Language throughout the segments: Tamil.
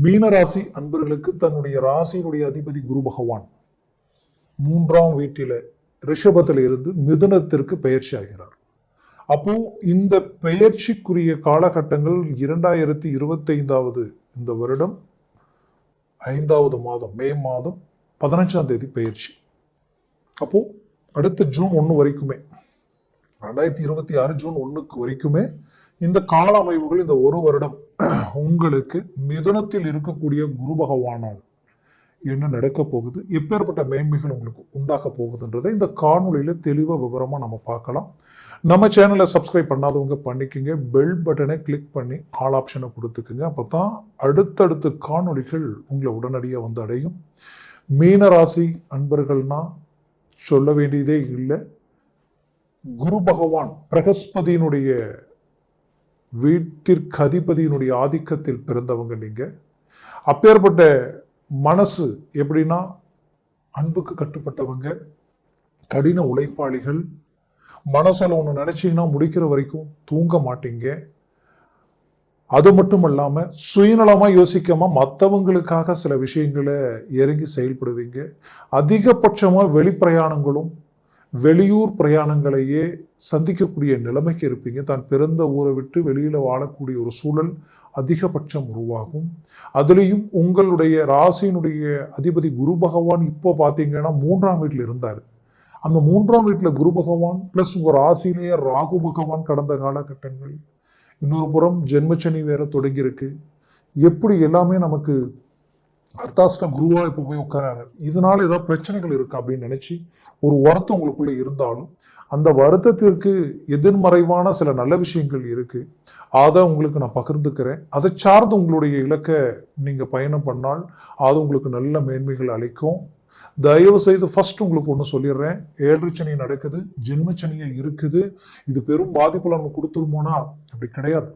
மீனராசி அன்பர்களுக்கு தன்னுடைய ராசியினுடைய அதிபதி குரு பகவான் 3ஆம் வீட்டில ரிஷபத்தில் இருந்து மிதுனத்திற்கு பயிற்சி ஆகிறார். அப்போ இந்த பெயர்ச்சிக்குரிய காலகட்டங்கள் 2025 இந்த வருடம் 5வது மாதம் மே மாதம் 15ஆம் தேதி பயிற்சி. அப்போ அடுத்த ஜூன் 1 வரைக்குமே 2026 ஜூன் 1 வரைக்குமே இந்த கால அமைவுகள் இந்த ஒரு வருடம் உங்களுக்கு மிதுனத்தில் இருக்கக்கூடிய குரு பகவானால் என்ன நடக்க போகுது, எப்பேற்பட்ட மேன்மைகள் உங்களுக்கு உண்டாக்க போகுதுன்றதை இந்த காணொலியில தெளிவா விவரமா நம்ம பார்க்கலாம். நம்ம சேனலை சப்ஸ்கிரைப் பண்ணாதவங்க பண்ணிக்கோங்க, பெல் பட்டனை கிளிக் பண்ணி ஆல் ஆப்ஷனை கொடுத்துக்குங்க. அப்பதான் அடுத்தடுத்த காணொலிகள் உங்களை உடனடியாக வந்து அடையும். மீனராசி அன்பர்கள்னா சொல்ல வேண்டியதே இல்லை. குரு பகவான் பிரகஸ்பதியினுடைய வீட்டிற்கு அதிபதியினுடைய ஆதிக்கத்தில் பிறந்தவங்க நீங்க. அப்பேற்பட்ட மனசு எப்படின்னா அன்புக்கு கட்டுப்பட்டவங்க, கடின உழைப்பாளிகள். மனசுல ஒன்று நினைச்சீங்கன்னா முடிக்கிற வரைக்கும் தூங்க மாட்டீங்க. அது மட்டும் இல்லாம சுயநலமா யோசிக்காம மற்றவங்களுக்காக சில விஷயங்களை இறங்கி செயல்படுவீங்க. அதிகபட்சமா வெளிப்பிரயாணங்களும் வெளியூர் பிரயாணங்களையே சந்திக்கக்கூடிய நிலைமைக்கு இருப்பீங்க. தான் பிறந்த ஊரை விட்டு வெளியில வாழக்கூடிய ஒரு சூழல் அதிகபட்சம் உருவாகும். அதுலேயும் உங்களுடைய ராசியினுடைய அதிபதி குரு பகவான் இப்போ பார்த்தீங்கன்னா 3ஆம் வீட்டில் இருந்தார். அந்த 3ஆம் வீட்டில் குரு பகவான் பிளஸ் உங்க ராசியிலேயே ராகு பகவான் கடந்த காலகட்டங்கள், இன்னொரு புறம் ஜென்மச்சனி வேற தொடங்கியிருக்கு. எப்படி எல்லாமே நமக்கு அர்த்தாஷ்ட குருவா இப்போ போய் உட்காராரு, இதனால ஏதாவது பிரச்சனைகள் இருக்கு அப்படின்னு நினைச்சு ஒரு வருத்தம் உங்களுக்குள்ள இருந்தாலும் அந்த வருத்தத்திற்கு எதிர்மறைவான சில நல்ல விஷயங்கள் இருக்கு. அதை உங்களுக்கு நான் பகிர்ந்துக்கிறேன். அதை சார்ந்து உங்களுடைய இலக்கை நீங்க பயணம் பண்ணால் அது உங்களுக்கு நல்ல மேன்மைகள் அளிக்கும். தயவு செய்து ஃபர்ஸ்ட் உங்களுக்கு ஒன்று சொல்லிடுறேன். 7 சனி நடக்குது, ஜென்மச்சனியை இருக்குது. இது பெரும் பாதிப்புல நம்ம கொடுத்துருமோனா அப்படி கிடையாது.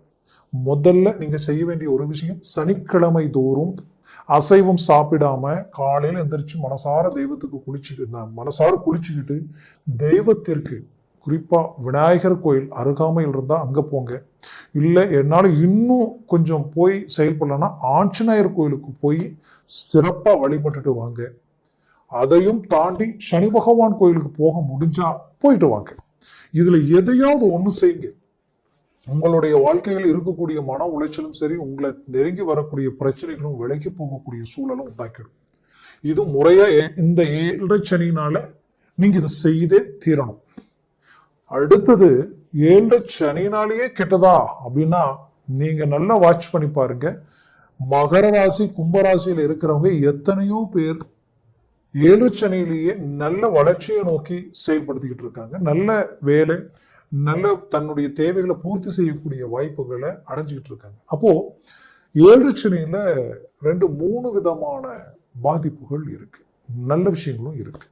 முதல்ல நீங்க செய்ய வேண்டிய ஒரு விஷயம், சனிக்கிழமை தோறும் அசைவம் சாப்பிடாம காலையில் எந்திரிச்சு மனசார தெய்வத்துக்கு குளிச்சுக்கிட்டு தெய்வத்திற்கு, குறிப்பா விநாயகர் கோயில் அருகாமையில் இருந்தா அங்க போங்க. இல்லை என்னால இன்னும் கொஞ்சம் போய் செயல்படலன்னா ஆஞ்சநேயர் கோயிலுக்கு போய் சிறப்பா வழிபட்டுட்டு வாங்க. அதையும் தாண்டி சனி பகவான் கோயிலுக்கு போக முடிஞ்சா போயிட்டு வாங்க. இதுல எதையாவது ஒண்ணு செய்யுங்க. உங்களுடைய வாழ்க்கையில் இருக்கக்கூடிய மன உளைச்சலும் சரி, உங்களை நெருங்கி வரக்கூடிய பிரச்சனைகளும் விலகி போகக்கூடிய சூழலும் உண்டாக்கிடும். இது முறையா இந்த 7 சனினால நீங்க இதை செய்தே தீரணும். அடுத்தது 7 சனினாலேயே கெட்டதா அப்படின்னா நீங்க நல்லா வாட்ச் பண்ணி பாருங்க. மகர ராசி கும்பராசியில் இருக்கிறவங்க எத்தனையோ பேர் 7 சனியிலேயே நல்ல வளர்ச்சியை நோக்கி செயல்படுத்திக்கிட்டு இருக்காங்க. நல்ல வேலை, நல்ல தன்னுடைய தேவைகளை பூர்த்தி செய்யக்கூடிய வாய்ப்புகளை அடைஞ்சிக்கிட்டு இருக்காங்க. அப்போ 7 சனியில 2-3 விதமான பாதிப்புகள் இருக்கு, நல்ல விஷயங்களும் இருக்கு.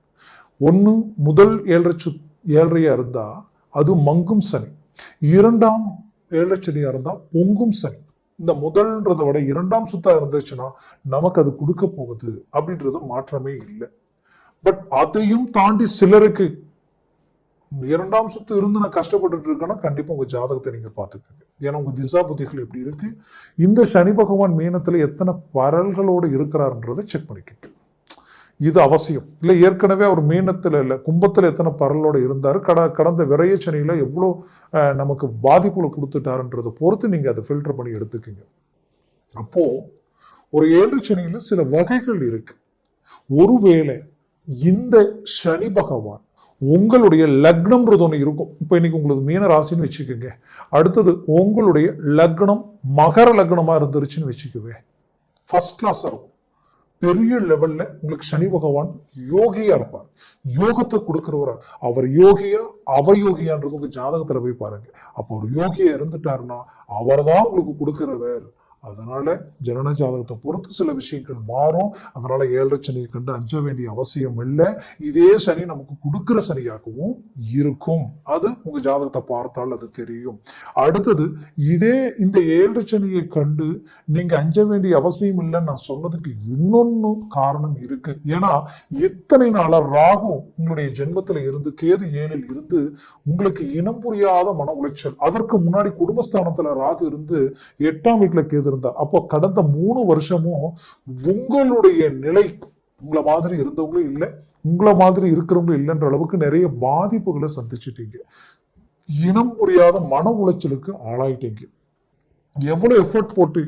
ஒண்ணு, முதல் 7 இருந்தா அது மங்கும் சனி. 2ஆம் 7 சனியா இருந்தா பொங்கும் சனி. இந்த முதல்ன்றதை விட 2ஆம் சுத்தா இருந்துச்சுன்னா நமக்கு அது கொடுக்க போகுது அப்படின்றது மாற்றமே இல்லை. பட் அதையும் தாண்டி சிலருக்கு 2ஆம் சுத்து இருந்து நான் கஷ்டப்பட்டு இருக்கேன்னா கண்டிப்பா உங்க ஜாதகத்தை நீங்க பார்த்துக்கோங்க. ஏன்னா உங்க திசா புத்திகள் எப்படி இருக்கு, இந்த சனி பகவான் மீனத்துல எத்தனை பரல்களோடு இருக்கிறாருன்றதை செக் பண்ணிக்கிட்டு, இது அவசியம். இல்லை ஏற்கனவே அவர் மீனத்துல இல்லை கும்பத்துல எத்தனை பரலோடு இருந்தாரு, கடந்த விரைய சனியில எவ்வளோ நமக்கு பாதிப்புல கொடுத்துட்டாருன்றதை பொறுத்து நீங்க அதை ஃபில்டர் பண்ணி எடுத்துக்கோங்க. அப்போ ஒரு 7 சனியில சில வகைகள் இருக்கு. ஒருவேளை இந்த சனி பகவான் உங்களுடைய லக்னம்ன்றது ஒன்று இருக்கும். இப்போ இன்னைக்கு உங்களுக்கு மீன ராசின்னு வச்சுக்கோங்க. அடுத்தது உங்களுடைய லக்னம் மகர லக்னமா இருந்துருச்சுன்னு வச்சுக்குவேன், ஃபர்ஸ்ட் கிளாஸ் இருக்கும். பெரிய லெவல்ல உங்களுக்கு சனி பகவான் யோகியா இருப்பார், யோகத்தை கொடுக்கிறவரா. அவர் யோகியா அவயோகியான்றது உங்க ஜாதகத்துல போய் பாருங்க. அப்போ ஒரு யோகியா இருந்துட்டாருன்னா அவர் தான் உங்களுக்கு கொடுக்கிறவர். அதனால ஜனன ஜாதகத்தை பொறுத்து சில விஷயங்கள் மாறும். அதனால 7 சனியை கண்டு அஞ்ச வேண்டிய அவசியம் இல்லை. இதே சனி நமக்கு கொடுக்கிற சனியாகவும் இருக்கும். அது உங்க ஜாதகத்தை பார்த்தால் அது தெரியும். அடுத்தது இதே இந்த 7 சனியை கண்டு நீங்க அஞ்ச வேண்டிய அவசியம் இல்லைன்னு நான் சொன்னதுக்கு இன்னொன்னு காரணம் இருக்கு. ஏன்னா இத்தனை நாளா ராகு உங்களுடைய ஜென்மத்துல இருந்து கேது 7ல் இருந்து உங்களுக்கு இனம் புரியாத மன உளைச்சல். அதற்கு முன்னாடி குடும்பஸ்தானத்துல ராகு இருந்து 8ஆம் வீட்டுல கேது இருந்தார். அப்போ கடந்த 3 வருஷமும் உங்களுடைய நிலை உங்களை மாதிரி இருந்தவங்களும் இல்லை, உங்களை மாதிரி இருக்கிறவங்களும் இல்லைன்ற அளவுக்கு நிறைய பாதிப்புகளை சந்திச்சுட்டீங்க. இனம் புரியாத மன உளைச்சலுக்கு ஆளாயிட்டீங்க. எவ்வளவு எஃபர்ட் போட்டு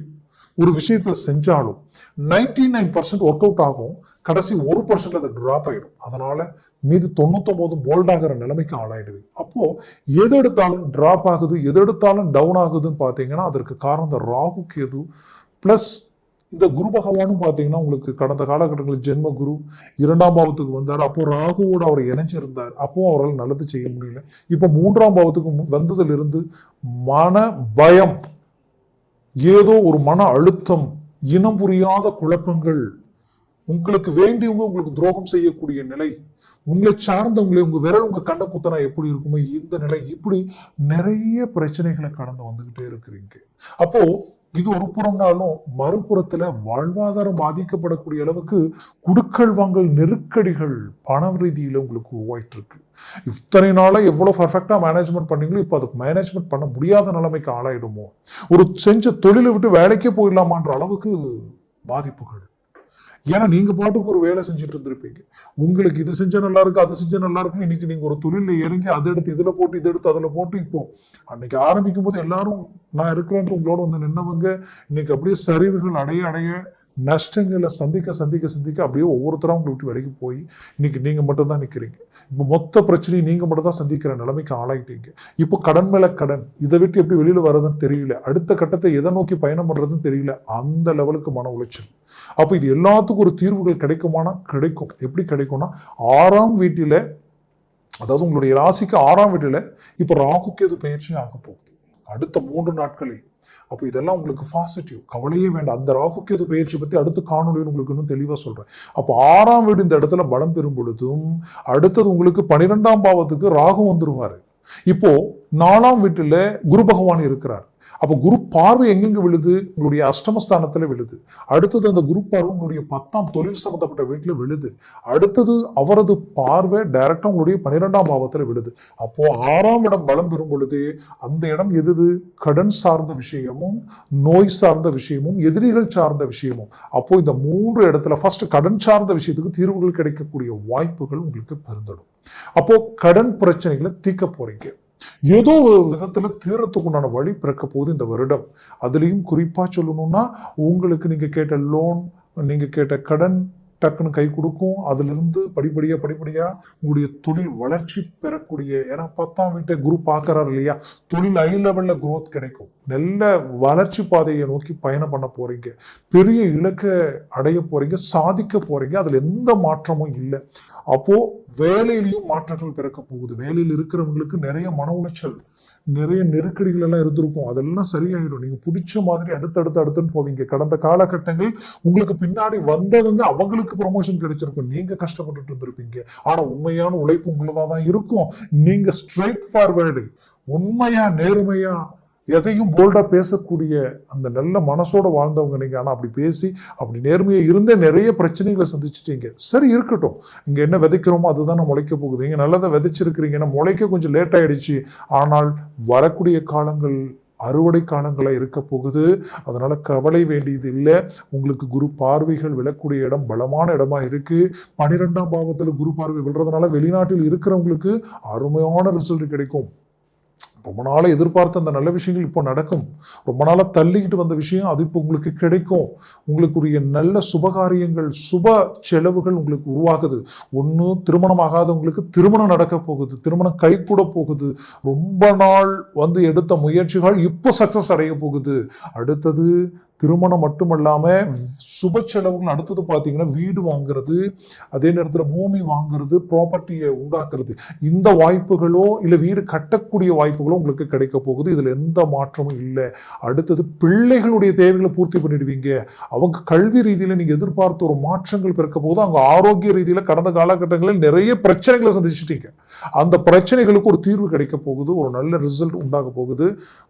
ஒரு விஷயத்த செஞ்சாலும் 99% ஒர்க் அவுட் ஆகும், கடைசி 1% அது டிராப் ஆயிடும். அதனால மீது 99 போல்ட் ஆகிற நிலைமைக்கு ஆளாயிடுவீங்க. அப்போ எது எடுத்தாலும் டிராப் ஆகுது, எது எடுத்தாலும் டவுன் ஆகுதுன்னு பாத்தீங்கன்னா அதற்கு காரணம் இந்த ராகு கேது பிளஸ் இந்த குரு பகவானும் பாத்தீங்கன்னா உங்களுக்கு கடந்த காலகட்டங்களில் ஜென்ம குரு 2ஆம் பாவத்துக்கு வந்தார். அப்போ ராகுவோடு அவர் இணைஞ்சிருந்தார். அப்போ அவரால் நல்லது செய்ய முடியல. இப்போ 3ஆம் பாவத்துக்கு வந்ததுல இருந்து மன பயம், ஏதோ ஒரு மன அழுத்தம், இனம் புரியாத குழப்பங்கள், உங்களுக்கு வேண்டியவங்க உங்களுக்கு துரோகம் செய்யக்கூடிய நிலை, உங்களை சார்ந்தவங்களே உங்க விரல் உங்க கண்ட குத்தனா எப்படி இருக்குமோ இந்த நிலை, இப்படி நிறைய பிரச்சனைகளை கடந்து வந்துகிட்டே இருக்கிறீங்க. அப்போ இது ஒரு புறம்னாலும் மறுபுறத்துல வாழ்வாதாரம் பாதிக்கப்படக்கூடிய அளவுக்கு குடுக்கல் வாங்கல் நெருக்கடிகள் பண ரீதியில உங்களுக்கு உருவாயிட்டு இருக்கு. இத்தனை நாளா எவ்வளவு பர்ஃபெக்டா மேனேஜ்மெண்ட் பண்ணீங்களோ இப்ப அதுக்கு மேனேஜ்மெண்ட் பண்ண முடியாத நிலைமைக்கு ஆளாயிடுமோ, ஒரு செஞ்ச தொழிலை விட்டு வேலைக்கே போயிடலாமான்ற அளவுக்கு பாதிப்புகள். ஏன்னா நீங்க பாட்டுக்கு ஒரு வேலை செஞ்சுட்டு இருந்திருப்பீங்க, உங்களுக்கு இது செஞ்சா நல்லா இருக்கு, அது செஞ்சா நல்லா இருக்கும். இன்னைக்கு நீங்க ஒரு தொழில இறங்கி அதை எடுத்து இதுல போட்டு, இதை எடுத்து அதுல போட்டு, இப்போ அன்னைக்கு ஆரம்பிக்கும் போது எல்லாரும் நான் இருக்கிறேன் உங்களோட வந்து நின்னவங்க இன்னைக்கு அப்படியே சரிவுகள் அடைய அடைய நஷ்டங்களை சந்திக்க சந்திக்க சந்திக்க அப்படியே ஒவ்வொருத்தரும் உங்களை விட்டு விலைக்கு போய் இன்னைக்கு நீங்க மட்டும் தான் நிக்கிறீங்க. இப்போ மொத்த பிரச்சனையும் நீங்க மட்டும் தான் சந்திக்கிற நிலைமைக்கு ஆளாயிட்டீங்க. இப்போ கடன் மேல கடன், இதை விட்டு எப்படி வெளியில வர்றதுன்னு தெரியல, அடுத்த கட்டத்தை எதை நோக்கி பயணம் பண்றதுன்னு தெரியல, அந்த லெவலுக்கு மன உளைச்சல். அப்ப இது எல்லாத்துக்கும் ஒரு தீர்வுகள் கிடைக்குமானா கிடைக்கும். எப்படி கிடைக்கும்னா 6ஆம் வீட்டில, அதாவது உங்களுடைய ராசிக்கு 6ஆம் வீட்டில இப்ப ராகு கேது பயிற்சி ஆக போகுது அடுத்த 3 நாட்களில். அப்போ இதெல்லாம் உங்களுக்கு பாசிட்டிவ், கவலையே வேண்டாம். அந்த ராகு கேது பயிற்சி பத்தி அடுத்த காணொலியில் உங்களுக்கு இன்னும் தெளிவா சொல்றேன். அப்போ 6ஆம் வீடு இந்த இடத்துல பலம் பெறும் பொழுதும் அடுத்தது உங்களுக்கு 12ஆம் பாவத்துக்கு ராகு வந்துருவாரு. இப்போ 4ஆம் வீட்டுல குரு பகவான் இருக்கிறார். அப்போ குரு பார்வை எங்கெங்க விழுது, உங்களுடைய அஷ்டமஸ்தானத்துல விழுது. அடுத்தது அந்த குரு பார்வை உங்களுடைய 10ஆம் தொழில் சம்பந்தப்பட்ட வீட்டுல விழுது. அடுத்தது அவரது பார்வை டைரக்டா உங்களுடைய 12ஆம் பாவத்துல விழுது. அப்போ 6ஆம் இடம் பலம் பெறும் பொழுது அந்த இடம் எது, கடன் சார்ந்த விஷயமும், நோய் சார்ந்த விஷயமும், எதிரிகள் சார்ந்த விஷயமும். அப்போ இந்த 3 இடத்துல ஃபர்ஸ்ட் கடன் சார்ந்த விஷயத்துக்கு தீர்வுகள் கிடைக்கக்கூடிய வாய்ப்புகள் உங்களுக்கு பெருந்தடும். அப்போ கடன் பிரச்சனைகளை தீர்க்க போறீங்க. ஏதோ ஒரு விதத்துல தீரத்துக்கு உண்டான வழி பிறக்க போகுது இந்த வருடம். அதுலயும் குறிப்பா சொல்லணும்னா உங்களுக்கு நீங்க கேட்ட லோன், நீங்க கேட்ட கடன் டக்குன்னு கை கொடுக்கும். அதுல இருந்து படிப்படியா உங்களுடைய தொழில் வளர்ச்சி பெறக்கூடிய, ஏன்னா 10ஆம் வீட்டை குரு பார்க்கறாரு இல்லையா, தொழில் ஹை லெவல்ல growth கிடைக்கும். நல்ல வளர்ச்சி பாதையை நோக்கி பயணம் பண்ண போறீங்க, பெரிய இலக்கை அடைய போறீங்க, சாதிக்க போறீங்க. அதுல எந்த மாற்றமும் இல்லை. அப்போ வேலையிலையும் மாற்றங்கள் பிறக்க போகுது. வேலையில் இருக்கிறவங்களுக்கு நிறைய மன உளைச்சல், நிறைய நெருக்கடிகள் எல்லாம் இருந்திருக்கும், அதெல்லாம் சரியாயிடும். நீங்க பிடிச்ச மாதிரி அடுத்தடுத்துன்னு போவீங்க. கடந்த காலகட்டங்கள் உங்களுக்கு பின்னாடி வந்தவங்க அவங்களுக்கு ப்ரொமோஷன் கிடைச்சிருக்கும், நீங்க கஷ்டப்பட்டுட்டு இருந்திருப்பீங்க. ஆனா உண்மையான உழைப்பு உங்களதா தான் இருக்கும். நீங்க ஸ்ட்ரெயிட் ஃபார்வர்டு, உண்மையா நேர்மையா எதையும் போல்டா பேசக்கூடிய அந்த நல்ல மனசோட வாழ்ந்தவங்க நீங்க. ஆனா அப்படி பேசி அப்படி நேர்மையா இருந்தே நிறைய பிரச்சனைகளை சந்திச்சிட்டீங்க. சரி இருக்கட்டும், இங்க என்ன விதைக்கிறோமோ அதுதான் முளைக்க போகுது. இங்க நல்லதை விதைச்சிருக்கிறீங்கன்னா முளைக்க கொஞ்சம் லேட் ஆயிடுச்சு, ஆனால் வரக்கூடிய காலங்கள் அறுவடை காலங்களா இருக்க போகுது. அதனால கவலை வேண்டியது இல்லை. உங்களுக்கு குரு பார்வைகள் விழக்கூடிய இடம் பலமான இடமா இருக்கு. 12ஆம் பாவத்துல குரு பார்வை விழுறதுனால வெளிநாட்டில் இருக்கிறவங்களுக்கு அருமையான ரிசல்ட் கிடைக்கும். ரொம்ப நாளா எதிர்பார்த்த அந்த நல்ல விஷயங்கள் இப்போ நடக்கும். ரொம்ப நாளா தள்ளிக்கிட்டு வந்த விஷயம் அது இப்போ உங்களுக்கு கிடைக்கும். உங்களுக்குரிய நல்ல சுபகாரியங்கள், சுப செலவுகள் உங்களுக்கு உருவாகுது. ஒன்று திருமணம் ஆகாதவங்களுக்கு திருமணம் நடக்க போகுது, திருமணம் கை கூட போகுது. ரொம்ப நாள் எடுத்த முயற்சிகள் இப்போ சக்சஸ் அடைய போகுது. அடுத்தது திருமணம் மட்டுமல்லாம சுப செலவுகள். அடுத்தது பாத்தீங்கன்னா வீடு வாங்குறது, அதே நேரத்துல பூமி வாங்குறது, ப்ராப்பர்ட்டியை உண்டாக்குறது, இந்த வாய்ப்புகளோ இல்ல வீடு கட்டக்கூடிய வாய்ப்புகளோ உங்களுக்கு கிடைக்க போகுது. இதுல எந்த மாற்றமும் இல்லை. அடுத்தது பிள்ளைகளுடைய தேவைகளை பூர்த்தி பண்ணிடுவீங்க. அவங்க கல்வி ரீதியில நீங்க எதிர்பார்த்த ஒரு மாற்றங்கள் பிறக்க போகுது. அவங்க ஆரோக்கிய ரீதியில கடந்த காலகட்டங்களில் நிறைய பிரச்சனைகளை சந்திச்சுட்டீங்க, அந்த பிரச்சனைகளுக்கு ஒரு தீர்வு கிடைக்க போகுது, ஒரு நல்ல ரிசல்ட் உண்டாக போகுது.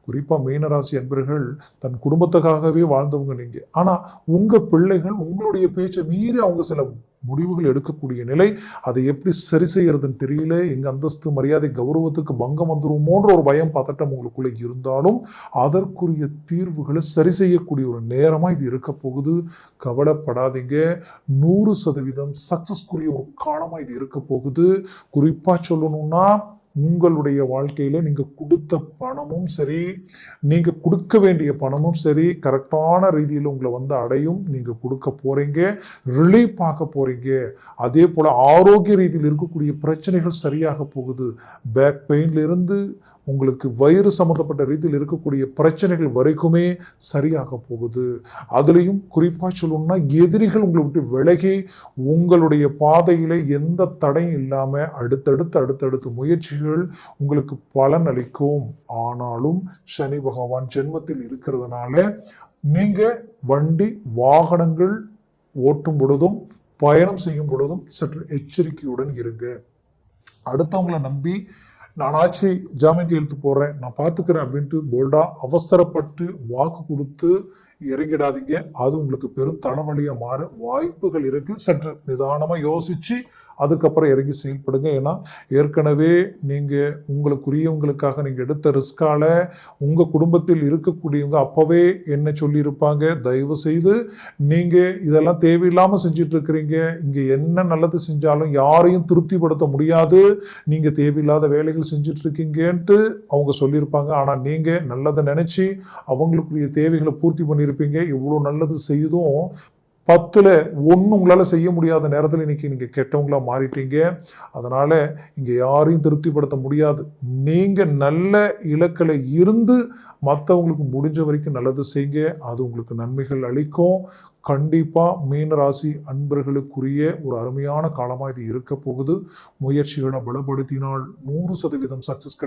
குறிப்பா மீனராசி அன்பர்கள் தன் குடும்பத்துக்காகவே வாழ்ந்தவங்க நீங்க. ஆனா உங்க பிள்ளைகள் உங்களுடைய பேச்சை மீறி அவங்க சில முடிவுகள் எடுக்கக்கூடிய நிலை. அதை எப்படி சரி செய்யறதுன்னு தெரியல. எங்க அந்தஸ்து மரியாதை கௌரவத்துக்கு பங்கம் வந்துருமோன்ற ஒரு பயம் பதட்டம் உங்களுக்குள்ள இருந்தாலும் அதற்குரிய தீர்வுகளை சரி செய்யக்கூடிய ஒரு நேரமா இது இருக்க போகுது. கவலைப்படாதீங்க. 100% சக்சஸ்க்குரிய ஒரு காலமா இது இருக்க போகுது. குறிப்பா சொல்லணும்னா உங்களுடைய வாழ்க்கையில நீங்க கொடுத்த பணமும் சரி, நீங்க கொடுக்க வேண்டிய பணமும் சரி, கரெக்டான ரீதியில் உங்களை வந்து அடையும். நீங்க கொடுக்க போறீங்க, ரிலீஃப் பார்க்க போறீங்க. அதே போல ஆரோக்கிய ரீதியில் இருக்கக்கூடிய பிரச்சனைகள் சரியாக போகுது. பேக் பெயின்ல இருந்து உங்களுக்கு வயிறு சம்பந்தப்பட்ட ரீதியில் இருக்கக்கூடிய பிரச்சனைகள் வரைக்குமே சரியாக போகுது. அதுலேயும் குறிப்பாக சொல்லணும்னா எதிரிகள் உங்களை விட்டு விலகி உங்களுடைய பாதையில எந்த தடையும் இல்லாமல் அடுத்தடுத்து முயற்சிகள் உங்களுக்கு பலன் அளிக்கும். ஆனாலும் சனி பகவான் ஜென்மத்தில் இருக்கிறதுனால நீங்க வண்டி வாகனங்கள் ஓட்டும் பொழுதும் பயணம் செய்யும் பொழுதும் சற்று எச்சரிக்கையுடன் இருங்க. அடுத்தவங்களை நம்பி நானாச்சு ஜாமீன் கையெழுத்து போடுறேன், நான் பார்த்துக்கிறேன் அப்படின்ட்டு போல்டா அவசரப்பட்டு வாக்கு கொடுத்து இறங்கிடாதீங்க. அது உங்களுக்கு பெரும் தலைவலியா மாற வாய்ப்புகள் இருக்கு. சற்று நிதானமா யோசிச்சு அதுக்கப்புறம் இறங்கி செயல்படுங்க. ஏன்னா ஏற்கனவே நீங்க உங்களுக்காக நீங்க எடுத்த ரிஸ்கால உங்க குடும்பத்தில் இருக்கக்கூடியவங்க அப்பவே என்ன சொல்லி இருப்பாங்க, தயவு செய்து நீங்க இதெல்லாம் தேவையில்லாம செஞ்சுட்டு இருக்கிறீங்க, இங்க என்ன நல்லது செஞ்சாலும் யாரையும் திருப்திப்படுத்த முடியாது, நீங்க தேவையில்லாத வேலைகள் செஞ்சுட்டு இருக்கீங்கன்ட்டு அவங்க சொல்லியிருப்பாங்க. ஆனா நீங்க நல்லதை நினைச்சு அவங்களுக்குரிய தேவைகளை பூர்த்தி பண்ணியிருப்பீங்க. இவ்வளவு நல்லது செய்தும் 10ல் 1 உங்களால செய்ய முடியாத நேரத்தில் இன்னைக்கு நீங்க கெட்டவங்களா மாறிட்டீங்க. அதனால இங்க யாரையும் திருப்திப்படுத்த முடியாது. நீங்க நல்ல இலக்கில் இருந்து மற்றவங்களுக்கு முடிஞ்ச வரைக்கும் நல்லது செய்யுங்க. அது உங்களுக்கு நன்மைகள் அளிக்கும். கண்டிப்பா மீனராசி அன்பர்களுக்குரிய ஒரு அருமையான காலமா இது இருக்க போகுது. முயற்சிகளை பலப்படுத்தினால் 100% சக்சஸ் கிடைக்கும்.